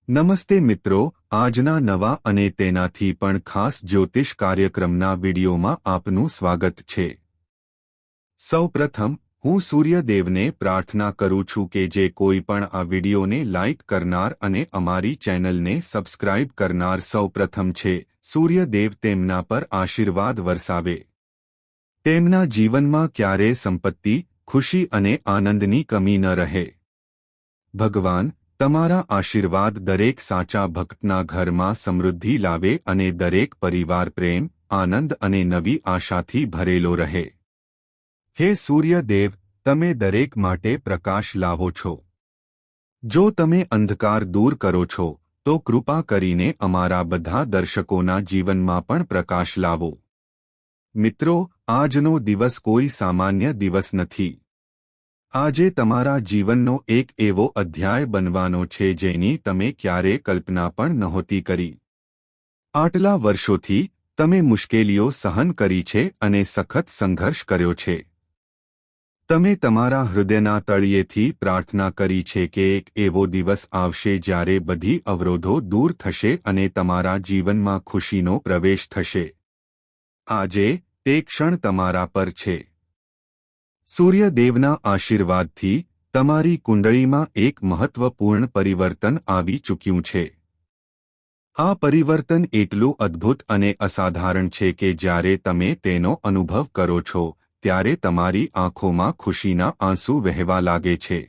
નમસ્તે મિત્રો, આજના નવા અને તેનાથી પણ ખાસ જ્યોતિષ કાર્યક્રમના વિડીયોમાં આપનું સ્વાગત છે। સૌપ્રથમ હું સૂર્યદેવને પ્રાર્થના કરું છું કે જે કોઈ પણ આ વિડીયોને લાઇક કરનાર અને અમારી ચેનલને સબસ્ક્રાઇબ કરનાર સૌપ્રથમ છે, સૂર્યદેવ તેમના પર આશીર્વાદ વરસાવે। તેમના જીવનમાં ક્યારેય સંપત્તિ, ખુશી અને આનંદની કમી ન રહે। ભગવાન તમારા આશીર્વાદ દરેક સાચા ભક્તના ઘરમાં સમૃદ્ધિ લાવે અને દરેક પરિવાર પ્રેમ, આનંદ અને નવી આશાથી ભરેલો રહે। હે સૂર્યદેવ, તમે દરેક માટે પ્રકાશ લાવો છો। જો તમે અંધકાર દૂર કરો છો, તો કૃપા કરીને અમારા બધા દર્શકોના જીવનમાં પણ પ્રકાશ લાવો। મિત્રો, આજનો દિવસ કોઈ સામાન્ય દિવસ નથી। આજે તમારા જીવનનો એક એવો અધ્યાય બનવાનો છે જેની તમે ક્યારેય કલ્પના પણ નહોતી કરી। આટલા વર્ષોથી તમે મુશ્કેલીઓ સહન કરી છે અને સખત સંઘર્ષ કર્યો છે। તમે તમારા હૃદયના તળિયેથી પ્રાર્થના કરી છે કે એક એવો દિવસ આવશે જ્યારે બધી અવરોધો દૂર થશે અને તમારા જીવનમાં ખુશીનો પ્રવેશ થશે। આજે તે ક્ષણ તમારા પર છે। સૂર્યદેવના આશીર્વાદથી તમારી કુંડળીમાં એક મહત્વપૂર્ણ પરિવર્તન આવી ચૂક્યું છે। આ પરિવર્તન એટલું અદ્ભુત અને અસાધારણ છે કે જ્યારે તમે તેનો અનુભવ કરો છો ત્યારે તમારી આંખોમાં ખુશીના આંસુ વહેવા લાગે છે।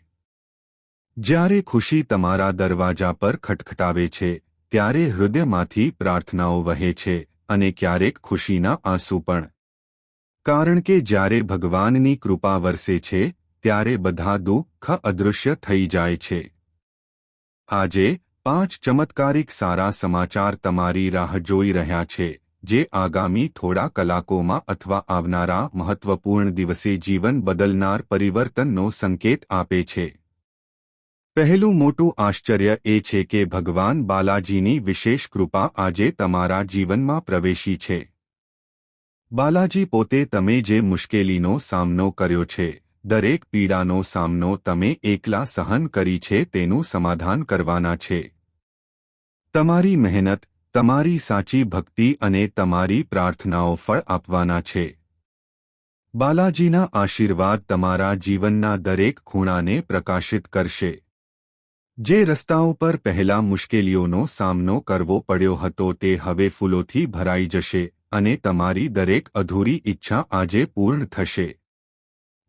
જ્યારે ખુશી તમારા દરવાજા પર ખટખટાવે છે ત્યારે હૃદયમાંથી પ્રાર્થનાઓ વહે છે અને ક્યારેક ખુશીના આંસુ પણ। કારણ કે જ્યારે ભગવાનની કૃપા વરસે છે ત્યારે બધા દુઃખ અદૃશ્ય થઈ જાય છે। આજે 5 ચમત્કારિક સારા સમાચાર તમારી રાહ જોઈ રહ્યા છે જે આગામી થોડા કલાકોમાં અથવા આવનારા મહત્વપૂર્ણ દિવસે જીવન બદલનાર પરિવર્તનનો સંકેત આપે છે। પહેલું મોટું આશ્ચર્ય એ છે કે ભગવાન બાલાજીની વિશેષ કૃપા આજે તમારા જીવનમાં પ્રવેશી છે। બાલાજી પોતે તમે જે મુશ્કેલીનો સામનો કર્યો છે, દરેક પીડાનો સામનો તમે એકલા સહન કરી છે તેનું સમાધાન કરવાના છે। તમારી મહેનત, તમારી સાચી ભક્તિ અને તમારી પ્રાર્થનાઓ ફળ આપવાના છે। બાલાજીના આશીર્વાદ તમારા જીવનના દરેક ખૂણાને પ્રકાશિત કરશે। જે રસ્તાઓ પર પહેલા મુશ્કેલીઓનો સામનો કરવો પડ્યો હતો તે હવે ફૂલોથી ભરાઈ જશે અને તમારી દરેક અધૂરી ઈચ્છા આજે પૂર્ણ થશે।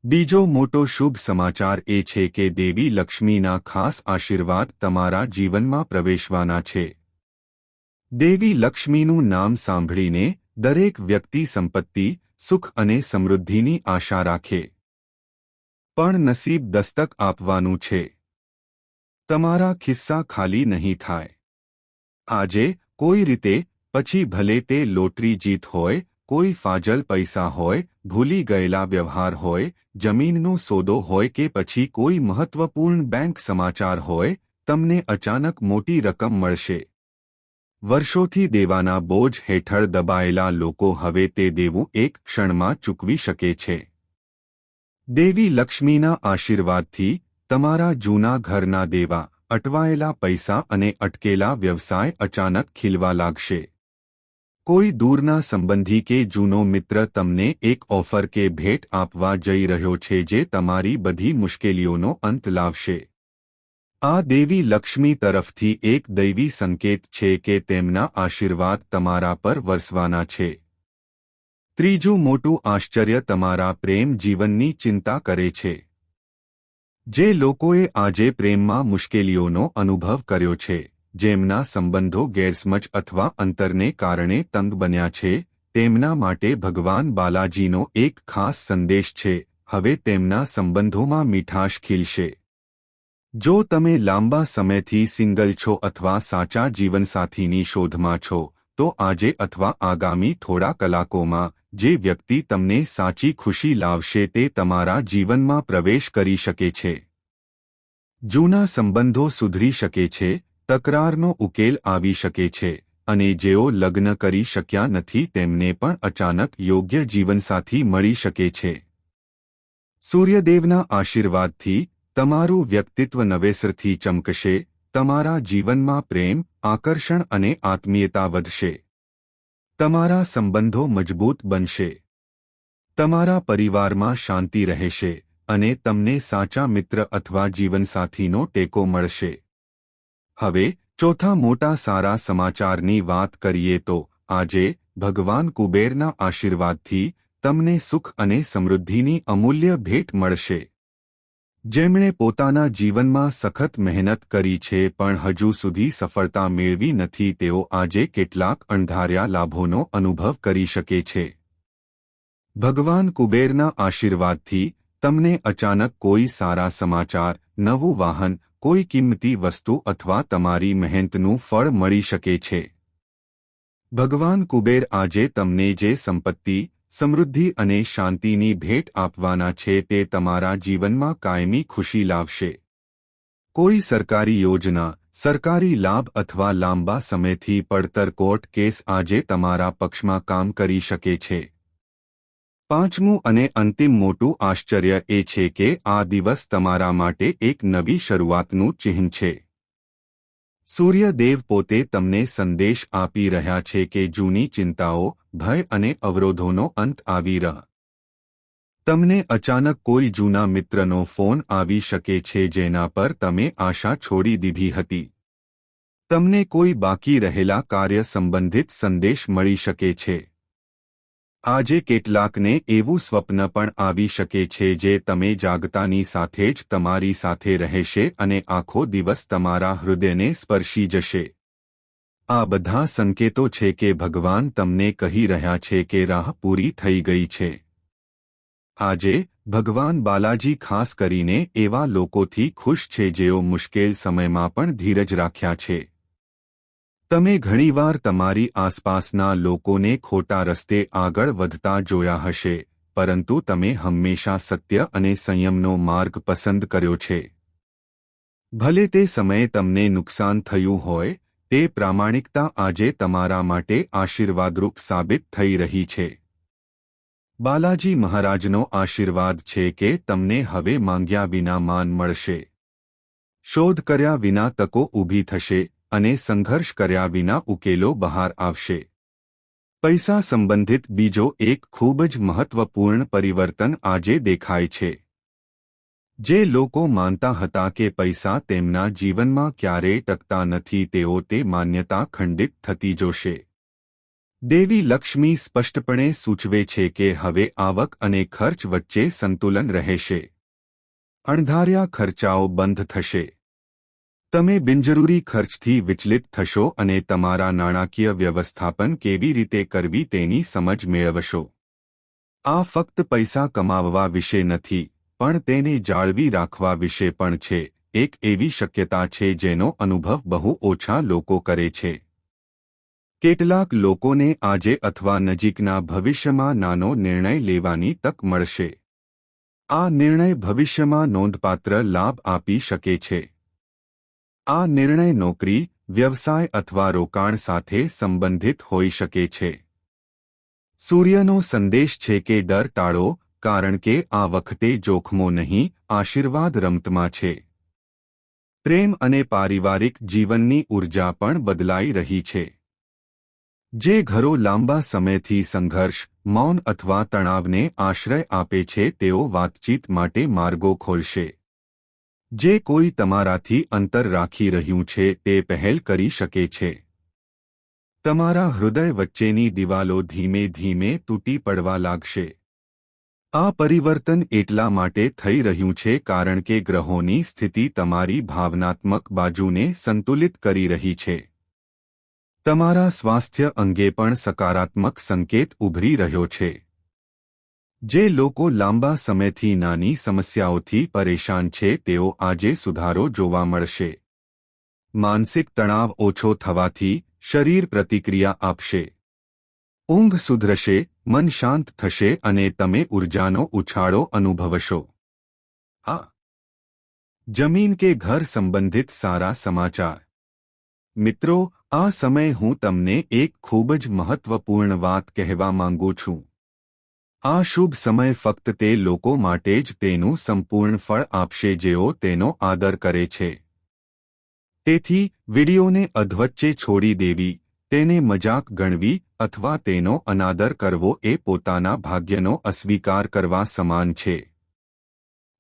બીજો મોટો શુભ સમાચાર એ છે કે દેવી લક્ષ્મીના ખાસ આશીર્વાદ તમારા જીવનમાં પ્રવેશવાના છે। દેવી લક્ષ્મીનું નામ સાંભળીને દરેક વ્યક્તિ સંપત્તિ, સુખ અને સમૃદ્ધિની આશા રાખે। પણ નસીબ દસ્તક આપવાનું છે। તમારા ખિસ્સા ખાલી નહીં થાય। આજે કોઈ રીતે, પછી ભલે તે લોટરી જીત હોય, કોઈ ફાજલ પૈસા હોય, ભૂલી ગયેલા વ્યવહાર હોય, જમીનનો સોદો હોય કે પછી કોઈ મહત્વપૂર્ણ બેંક સમાચાર હોય, તમને અચાનક મોટી રકમ મળશે। વર્ષોથી દેવાના બોજ હેઠળ દબાયેલા લોકો હવે તે દેવું એક ક્ષણમાં ચૂકવી શકે છે। દેવી લક્ષ્મીના આશીર્વાદથી તમારા જૂના ઘરના દેવા, અટવાયેલા પૈસા અને અટકેલા વ્યવસાય અચાનક ખીલવા લાગશે। કોઈ દૂરના સંબંધી કે જૂનો મિત્ર તમને એક ઓફર કે ભેટ આપવા જઈ રહ્યો છે જે તમારી બધી મુશ્કેલીઓનો અંત લાવશે। આ દેવી લક્ષ્મી તરફથી એક દૈવી સંકેત છે કે તેમના આશીર્વાદ તમારા પર વરસવાના છે। ત્રીજું મોટું આશ્ચર્ય તમારા પ્રેમ જીવનની ચિંતા કરે છે। જે લોકોએ આજે પ્રેમમાં મુશ્કેલીઓનો અનુભવ કર્યો છે, જેમના સંબંધો ગેરસમજ અથવા અંતરને કારણે તંગ બન્યા છે, તેમના માટે ભગવાન બાલાજીનો એક ખાસ સંદેશ છે, હવે તેમના સંબંધોમાં મીઠાશ ખીલશે। જો તમે લાંબા સમયથી સિંગલ છો અથવા સાચા જીવનસાથીની શોધમાં છો, તો આજે અથવા આગામી થોડા કલાકોમાં જે વ્યક્તિ તમને સાચી ખુશી લાવશે તે તમારા જીવનમાં પ્રવેશ કરી શકે છે। જૂના સંબંધો સુધરી શકે છે, તકરારનો ઉકેલ આવી શકે છે અને જેઓ લગ્ન કરી શક્યા નથી તેમને પણ અચાનક યોગ્ય જીવનસાથી મળી શકે છે। સૂર્યદેવના આશીર્વાદથી તમારું વ્યક્તિત્વ નવેસરથી ચમકશે, તમારા જીવનમાં પ્રેમ, આકર્ષણ અને આત્મીયતા વધશે. તમારા સંબંધો મજબૂત બનશે. તમારા પરિવારમાં શાંતિ રહેશે અને તમને સાચા મિત્ર અથવા જીવનસાથીનો ટેકો મળશે. હવે ચોથા મોટા સારા સમાચારની વાત કરીએ તો આજે ભગવાન કુબેરના આશીર્વાદથી તમને સુખ અને સમૃદ્ધિની અમૂલ્ય ભેટ મળશે. જેમણે પોતાના જીવનમાં સખત મહેનત કરી છે પણ હજુ સુધી સફળતા મેળવી નથી તેઓ આજે કેટલાક અણધાર્યા લાભોનો અનુભવ કરી શકે છે. ભગવાન કુબેરના આશીર્વાદથી તમને અચાનક કોઈ સારા સમાચાર, નવું વાહન, કોઈ કિંમતી વસ્તુ અથવા તમારી મહેનતનું ફળ મળી શકે છે. ભગવાન કુબેર આજે તમને જે સંપત્તિ, સમૃદ્ધિ અને શાંતિની ભેટ આપવાના છે તે તમારા જીવનમાં કાયમી ખુશી લાવશે. કોઈ સરકારી યોજના, સરકારી લાભ અથવા લાંબા સમયથી પડતર કોર્ટ કેસ આજે તમારા પક્ષમાં કામ કરી શકે છે. પાંચમું અને અંતિમ મોટું આશ્ચર્ય એ છે કે આ દિવસ તમારા માટે એક નવી શરૂઆતનું ચિહ્ન છે. સૂર્યદેવ પોતે તમને સંદેશ આપી રહ્યા છે કે જૂની ચિંતાઓ, ભય અને અવરોધોનો અંત આવી રહ્યો. તમને અચાનક કોઈ જૂના મિત્રનો ફોન આવી શકે છે જેના પર તમે આશા છોડી દીધી હતી. તમને કોઈ બાકી રહેલા કાર્ય સંબંધિત સંદેશ મળી શકે છે. આજે કેટલાકને એવું સ્વપ્ન પણ આવી શકે છે જે તમે જાગતાની સાથે જ તમારી સાથે રહેશે અને આખો દિવસ તમારા હૃદયને સ્પર્શી જશે. આ બધા સંકેતો છે કે ભગવાન તમને કહી રહ્યા છે કે રાહ પૂરી થઈ ગઈ છે. આજે ભગવાન બાલાજી ખાસ કરીને એવા લોકોથી ખુશ છે જેઓ મુશ્કેલ સમયમાં પણ ધીરજ રાખ્યા છે. તમે ઘણીવાર તમારી આસપાસના લોકોને ખોટા રસ્તે આગળ વધતા જોયા હશે, પરંતુ તમે હંમેશા સત્ય અને સંયમનો માર્ગ પસંદ કર્યો છે. ભલે તે સમયે તમને નુકસાન થયું હોય, તે પ્રામાણિકતા આજે તમારા માટે આશીર્વાદરૂપ સાબિત થઈ રહી છે. બાલાજી મહારાજનો આશીર્વાદ છે કે તમને હવે માંગ્યા વિના માન મળશે. શોધ કર્યા વિના તકો ઊભી થશે અને સંઘર્ષ કર્યા વિના ઉકેલો બહાર આવશે. પૈસા સંબંધિત બીજો એક ખૂબ જ મહત્વપૂર્ણ પરિવર્તન આજે દેખાય છે. જે લોકો માનતા હતા કે પૈસા તેમના જીવનમાં ક્યારેય ટકતા નથી તેઓ તે માન્યતા ખંડિત થતી જોશે. દેવી લક્ષ્મી સ્પષ્ટપણે સૂચવે છે કે હવે આવક અને ખર્ચ વચ્ચે સંતુલન રહેશે. અણધાર્યા ખર્ચાઓ બંધ થશે. તમે બિનજરૂરી ખર્ચથી વિચલિત થશો અને તમારા નાણાકીય વ્યવસ્થાપન કેવી રીતે કરવી તેની સમજ મેળવશો. આ ફક્ત પૈસા કમાવવા વિશે નથી, પણ તેને જાળવી રાખવા વિશે પણ છે. એક એવી શક્યતા છે જેનો અનુભવ બહુ ઓછા લોકો કરે છે. કેટલાક લોકોને આજે અથવા નજીકના ભવિષ્યમાં નાનો નિર્ણય લેવાની તક મળશે. આ નિર્ણય ભવિષ્યમાં નોંધપાત્ર લાભ આપી શકે છે. આ નિર્ણય નોકરી, વ્યવસાય અથવા રોકાણ સાથે સંબંધિત હોઈ શકે છે. સૂર્યનો સંદેશ છે કે ડર ટાળો, કારણ કે આ વખતે જોખમો નહીં, આશીર્વાદ રમતમાં છે. પ્રેમ અને પારિવારિક જીવનની ઊર્જા પણ બદલાઈ રહી છે. જે ઘરો લાંબા સમયથી સંઘર્ષ, મૌન અથવા તણાવને આશ્રય આપે છે તેઓ વાતચીત માટે માર્ગો ખોલશે. જે કોઈ તમારાથી અંતર રાખી રહ્યું છે તે પહેલ કરી શકે છે. તમારા હૃદય વચ્ચેની દિવાલો ધીમે ધીમે તૂટી પડવા લાગશે. આ પરિવર્તન એટલા માટે થઈ રહ્યું છે કારણ કે ગ્રહોની સ્થિતિ તમારી ભાવનાત્મક બાજુને સંતુલિત કરી રહી છે. તમારા સ્વાસ્થ્ય અંગે પણ સકારાત્મક સંકેત ઉભરી રહ્યો છે. જે લોકો લાંબા સમયથી નાની સમસ્યાઓથી પરેશાન છે તેઓ આજે સુધારો જોવા મળશે. માનસિક તણાવ ઓછો થવાથી શરીર પ્રતિક્રિયા આપશે. ઊંઘ સુધરશે, મન શાંત થશે અને તમે ઊર્જાનો ઉછાળો અનુભવશો. આ જમીન કે ઘર સંબંધિત સારા સમાચાર. મિત્રો, આ સમયે હું તમને એક ખૂબ જ મહત્વપૂર્ણ વાત કહેવા માંગુ છું. આ શુભ સમય ફક્ત તે લોકો માટે જ તેનું સંપૂર્ણ ફળ આપશે જેઓ તેનો આદર કરે છે. તેથી વિડીયોને અધવચ્ચે છોડી દેવી, તેને મજાક ગણવી અથવા તેનો અનાદર કરવો એ પોતાના ભાગ્યનો અસ્વીકાર કરવા સમાન છે.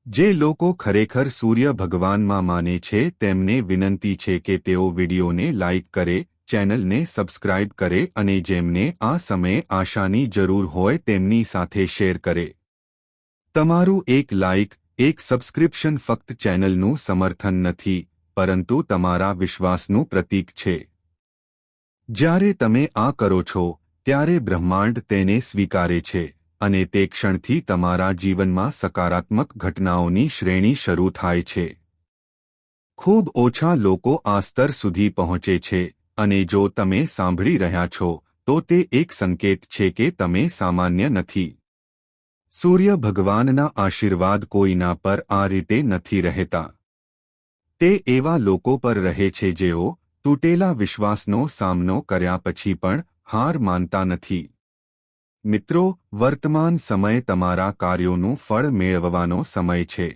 જે લોકો ખરેખર સૂર્ય ભગવાનમાં માને છે તેમને વિનંતી છે કે તેઓ વિડીયોને લાઇક કરે, ચેનલને સબસ્ક્રાઇબ કરે અને જેમને આ સમયે આશાની જરૂર હોય તેમની સાથે શેર કરે. તમારું એક લાઇક, એક સબસ્ક્રિપ્શન ફક્ત ચેનલનું સમર્થન નથી, પરંતુ તમારા વિશ્વાસનું પ્રતીક છે. જ્યારે તમે આ કરો છો ત્યારે બ્રહ્માંડ તેને સ્વીકારે છે અને તે ક્ષણથી તમારા જીવનમાં સકારાત્મક ઘટનાઓની શ્રેણી શરૂ થાય છે. ખૂબ ઓછા લોકો આ સ્તર સુધી પહોંચે છે અને જો તમે સાંભળી રહ્યા છો તો તે એક સંકેત છે કે તમે સામાન્ય નથી. સૂર્ય ભગવાનના આશીર્વાદ કોઈના પર આ રીતે નથી રહેતા. તે એવા લોકો પર રહે છે જેઓ તૂટેલા વિશ્વાસનો સામનો કર્યા પછી પણ હાર માનતા નથી. મિત્રો, વર્તમાન સમય તમારા કાર્યોનું ફળ મેળવવાનો સમય છે.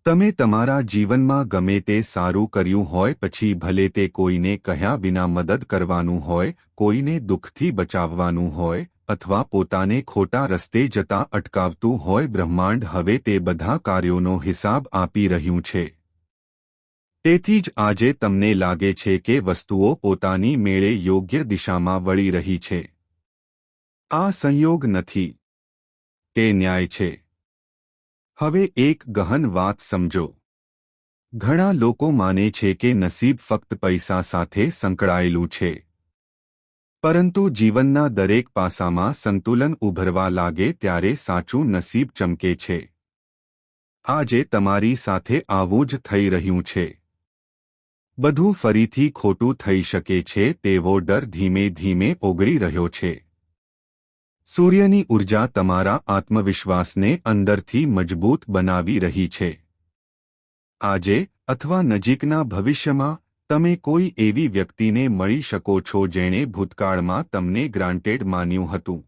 તમે તમારા જીવનમાં ગમે તે સારું કર્યું હોય પછી ભલે તે કોઈને કહ્યા વિના મદદ કરવાનું હોય, કોઈને દુઃખથી બચાવવાનું હોય અથવા પોતાને ખોટા રસ્તે જતા અટકાવતું હોય, બ્રહ્માંડ હવે તે બધા કાર્યોનો હિસાબ આપી રહ્યું છે. તેથી જ આજે તમને લાગે છે કે વસ્તુઓ પોતાની મેળે યોગ્ય દિશામાં વળી રહી છે. આ સંયોગ નથી, તે ન્યાય છે. હવે એક ગહન વાત સમજો. ઘણા લોકો માને છે કે નસીબ ફક્ત પૈસા સાથે સંકળાયેલું છે. પરંતુ જીવનના દરેક પાસામાં સંતુલન ઉભરવા લાગે ત્યારે સાચું નસીબ ચમકે છે. આજે તમારી સાથે આવું જ થઈ રહ્યું છે. બધું ફરીથી ખોટું થઈ શકે છે તેવો ડર ધીમે ધીમે ઓગળી રહ્યો છે. સૂર્યની ઊર્જા તમારા આત્મવિશ્વાસને અંદરથી મજબૂત બનાવી રહી છે. આજે અથવા નજીકના ભવિષ્યમાં તમે કોઈ એવી વ્યક્તિને મળી શકો છો જેણે ભૂતકાળમાં તમને ગ્રાન્ટેડ માન્યું હતું.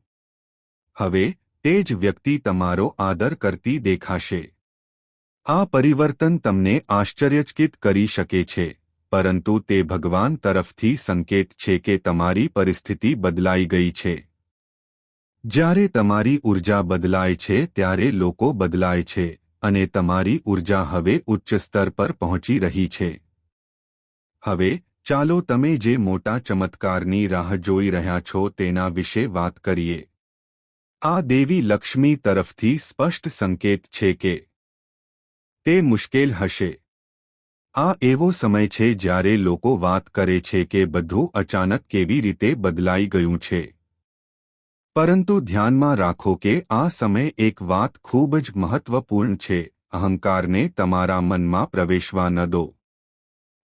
હવે તે જ વ્યક્તિ તમારો આદર કરતી દેખાશે. આ પરિવર્તન તમને આશ્ચર્યચકિત કરી શકે છે, પરંતુ તે ભગવાન તરફથી સંકેત છે કે તમારી પરિસ્થિતિ બદલાઈ ગઈ છે. જ્યારે તમારી ઊર્જા બદલાય છે ત્યારે લોકો બદલાય છે અને તમારી ઊર્જા હવે ઉચ્ચ સ્તર પર પહોંચી રહી છે. હવે ચાલો તમે જે મોટા ચમત્કારની રાહ જોઈ રહ્યા છો તેના વિશે વાત કરીએ. આ દેવી લક્ષ્મી તરફથી સ્પષ્ટ સંકેત છે કે તે મુશ્કેલ હશે. આ એવો સમય છે જ્યારે લોકો વાત કરે છે કે બધું અચાનક કેવી રીતે બદલાઈ ગયું છે. પરંતુ ધ્યાનમાં રાખો કે આ સમય એક વાત ખૂબ જ મહત્વપૂર્ણ છે: અહંકારને તમારા મનમાં પ્રવેશવા ન દો.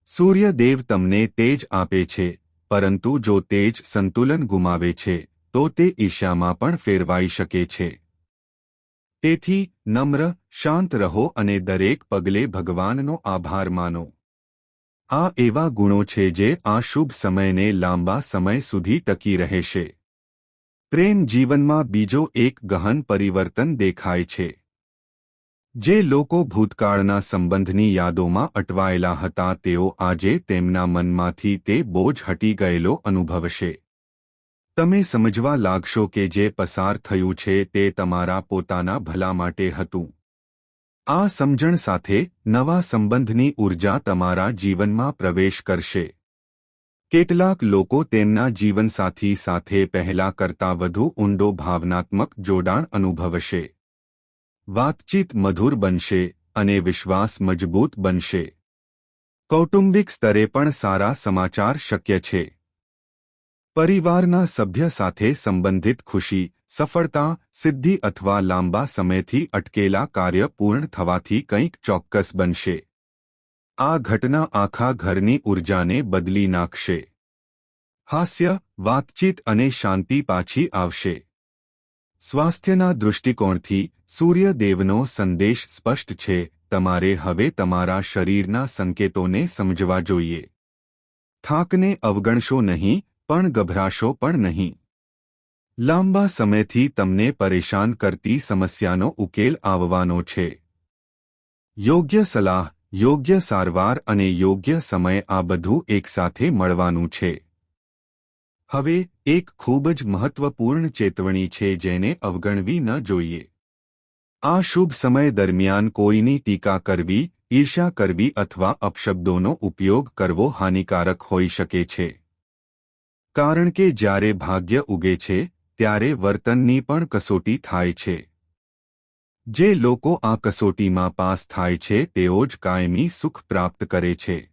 સૂર્યદેવ તમને તેજ આપે છે, પરંતુ જો તેજ સંતુલન ગુમાવે છે તો તે ઈર્ષ્યામાં પણ ફેરવાઈ શકે છે. તેથી નમ્ર, શાંત રહો અને દરેક પગલે ભગવાનનો આભાર માનો. આ એવા ગુણો છે જે આ શુભ સમયને લાંબા સમય સુધી ટકી રહેશે. પ્રેમ જીવનમાં બીજો એક ગહન પરિવર્તન દેખાય છે. જે લોકો ભૂતકાળના સંબંધની યાદોમાં અટવાયેલા હતા તેઓ આજે તેમના મનમાંથી તે બોજ હટી ગયેલો અનુભવશે. તમે સમજવા લાગશો કે જે પસાર થયું છે તે તમારા પોતાના ભલા માટે હતું. આ સમજણ સાથે નવા સંબંધની ઊર્જા તમારા જીવનમાં પ્રવેશ કરશે. કેટલાક લોકો તેમના જીવનસાથી સાથે પહેલા કરતાં વધુ ઊંડો ભાવનાત્મક જોડાણ અનુભવશે. વાતચીત મધુર બનશે અને વિશ્વાસ મજબૂત બનશે. કૌટુંબિક સ્તરે પણ સારા સમાચાર શક્ય છે. પરિવારના સભ્ય સાથે સંબંધિત ખુશી, સફળતા, સિદ્ધિ અથવા લાંબા સમયથી અટકેલા કાર્ય પૂર્ણ થવાથી કંઈક ચોક્કસ બનશે. આ ઘટના આખા ઘરની ઊર્જાને બદલી નાખશે. હાસ્ય, વાતચીત અને શાંતિ પાછી આવશે. સ્વાસ્થ્યના દૃષ્ટિકોણથી સૂર્યદેવનો સંદેશ સ્પષ્ટ છે: તમારે હવે તમારા શરીરના સંકેતોને સમજવા જોઈએ. થાકને અવગણશો નહીં, પણ ગભરાશો પણ નહીં. લાંબા સમયથી તમને પરેશાન કરતી સમસ્યાનો ઉકેલ આવવાનો છે. યોગ્ય સલાહ, યોગ્ય સારવાર અને યોગ્ય સમય આ બધું એકસાથે મળવાનું છે. હવે એક ખૂબ જ મહત્વપૂર્ણ ચેતવણી છે જેને અવગણવી ન જોઈએ. આ શુભ સમય દરમિયાન કોઈની ટીકા કરવી, ઈર્ષ્યા કરવી અથવા અપશબ્દોનો ઉપયોગ કરવો હાનિકારક હોઈ શકે છે. કારણ કે જ્યારે ભાગ્ય ઉગે છે ત્યારે વર્તનની પણ કસોટી થાય છે. જે લોકો આ કસોટીમાં પાસ થાય છે તેઓ જ કાયમી સુખ પ્રાપ્ત કરે છે.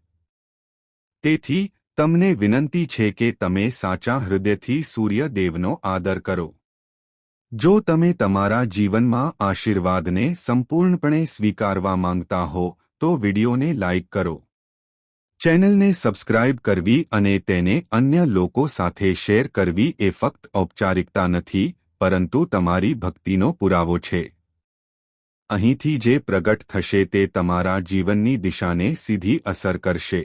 તેથી તમને વિનંતી છે કે તમે સાચા હૃદયથી સૂર્યદેવનો આદર કરો. જો તમે તમારા જીવનમાં આશીર્વાદને સંપૂર્ણપણે સ્વીકારવા માંગતા હો તો વિડિયોને લાઇક કરો. ચેનલને સબસ્ક્રાઇબ કરવી અને તેને અન્ય લોકો સાથે શેર કરવી એ ફક્ત ઔપચારિકતા નથી પરંતુ તમારી ભક્તિનો પુરાવો છે. અહીંથી જે પ્રગટ થશે તે તમારા જીવનની દિશાને સીધી અસર કરશે.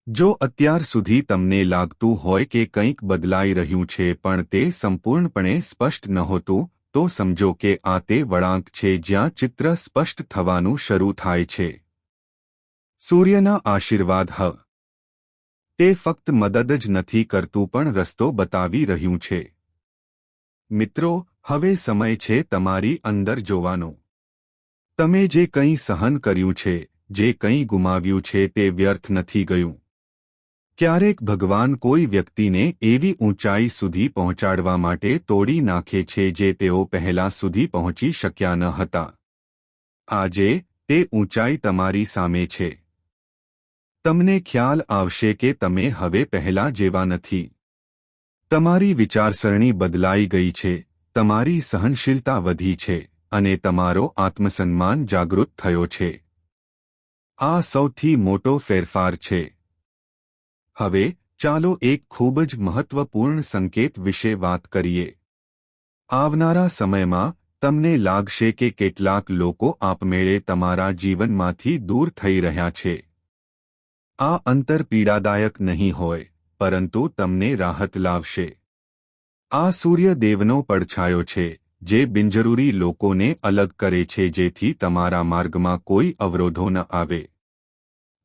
જો અત્યાર સુધી તમને લાગતું હોય કે કંઈક બદલાઈ રહ્યું છે પણ તે સંપૂર્ણપણે સ્પષ્ટ નહોતું તો સમજો કે આ તે વળાંક છે જ્યાં ચિત્ર સ્પષ્ટ થવાનું શરૂ થાય છે. સૂર્યના આશીર્વાદ તે ફક્ત મદદ જ નથી કરતું પણ રસ્તો બતાવી રહ્યું છે. મિત્રો, હવે સમય છે તમારી અંદર જોવાનો. તમે જે કંઈ સહન કર્યું છે, જે કંઈ ગુમાવ્યું છે તે વ્યર્થ નથી ગયું. ક્યારેક ભગવાન કોઈ વ્યક્તિને એવી ઊંચાઈ સુધી પહોંચાડવા માટે તોડી નાખે છે જે તેઓ પહેલા સુધી પહોંચી શક્યા ન હતા. આજે તે ઊંચાઈ તમારી સામે છે. તમને ખ્યાલ આવશે કે તમે હવે પહેલા જેવા નથી. તમારી વિચારસરણી બદલાઈ ગઈ છે, તમારી સહનશીલતા વધી છે અને તમારો આત્મસન્માન જાગૃત થયો છે. આ સૌથી મોટો ફેરફાર છે. હવે ચાલો એક ખૂબ જ મહત્વપૂર્ણ સંકેત વિશે વાત કરીએ. આવનારા સમયમાં તમને લાગશે કે કેટલાક લોકો આપમેળે તમારા જીવનમાંથી દૂર થઈ રહ્યા છે. આ અંતર પીડાદાયક નહીં હોય પરંતુ તમને રાહત લાવશે. આ સૂર્યદેવનો પડછાયો છે જે બિનજરૂરી લોકોને અલગ કરે છે જેથી તમારા માર્ગમાં કોઈ અવરોધો ન આવે.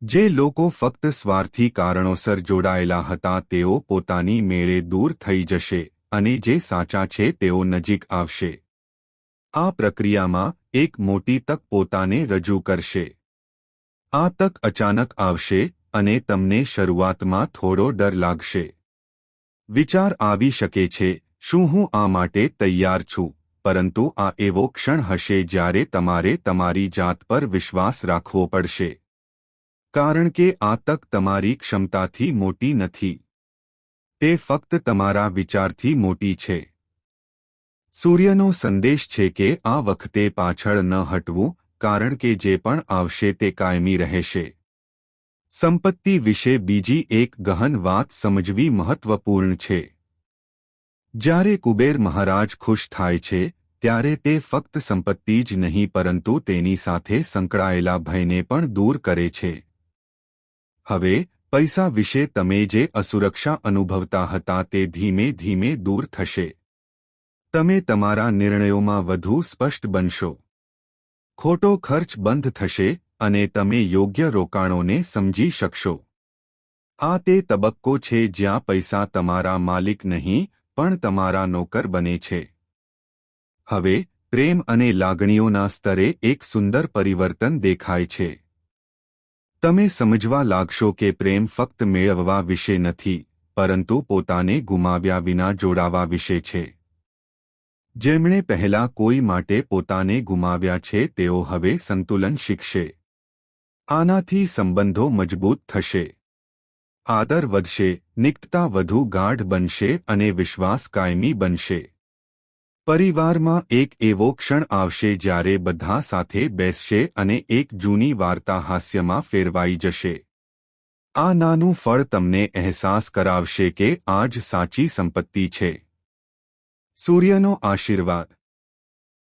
જે લોકો ફક્ત સ્વાર્થી કારણોસર જોડાયેલા હતા તેઓ પોતાની મેળે દૂર થઈ જશે અને જે સાચા છે તેઓ નજીક આવશે. આ પ્રક્રિયામાં એક મોટી તક પોતાને રજૂ કરશે. આ તક અચાનક આવશે અને તમને શરૂઆતમાં થોડો ડર લાગશે. વિચાર આવી શકે છે, શું હું આ માટે તૈયાર છું? પરંતુ આ એવો ક્ષણ હશે જ્યારે તમારે તમારી જાત પર વિશ્વાસ રાખવો પડશે. કારણ કે આ તક તમારી ક્ષમતાથી મોટી નથી. તે ફક્ત તમારા વિચારથી મોટી છે. સૂર્યનો સંદેશ છે કે આ વખતે પાછળ ન હટવું કારણ કે જે પણ આવશે તે કાયમી રહેશે. સંપત્તિ વિશે બીજી એક ગહન વાત સમજવી મહત્વપૂર્ણ છે. જ્યારે કુબેર મહારાજ ખુશ થાય છે ત્યારે તે ફક્ત સંપત્તિ જ નહીં પરંતુ તેની સાથે સંકળાયેલા ભયને પણ દૂર કરે છે. હવે પૈસા વિશે તમે જે અસુરક્ષા અનુભવતા હતા તે ધીમે ધીમે દૂર થશે. તમે તમારા નિર્ણયોમાં વધુ સ્પષ્ટ બનશો. ખોટો ખર્ચ બંધ થશે અને તમે યોગ્ય રોકાણોને સમજી શકશો. આ તે તબક્કો છે જ્યાં પૈસા તમારા માલિક નહીં પણ તમારા નોકર બને છે. હવે પ્રેમ અને લાગણીઓના સ્તરે એક સુંદર પરિવર્તન દેખાય છે. તમે સમજવા લાગશો કે પ્રેમ ફક્ત મેળવવા વિશે નથી પરંતુ પોતાને ગુમાવ્યા વિના જોડાવા વિશે છે. જેમણે પહેલા કોઈ માટે પોતાને ગુમાવ્યા છે તેઓ હવે સંતુલન શીખશે. આનાથી સંબંધો મજબૂત થશે. આદર વધશે, નિકટતા વધુ ગાઢ બનશે અને વિશ્વાસ કાયમી બનશે. પરિવારમાં એક એવો ક્ષણ આવશે જ્યારે બધા સાથે બેસશે અને એક જૂની વાર્તા હાસ્યમાં ફેરવાઈ જશે. આ નાનું ફળ તમને અહેસાસ કરાવશે કે આ જ સાચી સંપત્તિ છે. સૂર્યનો આશીર્વાદ.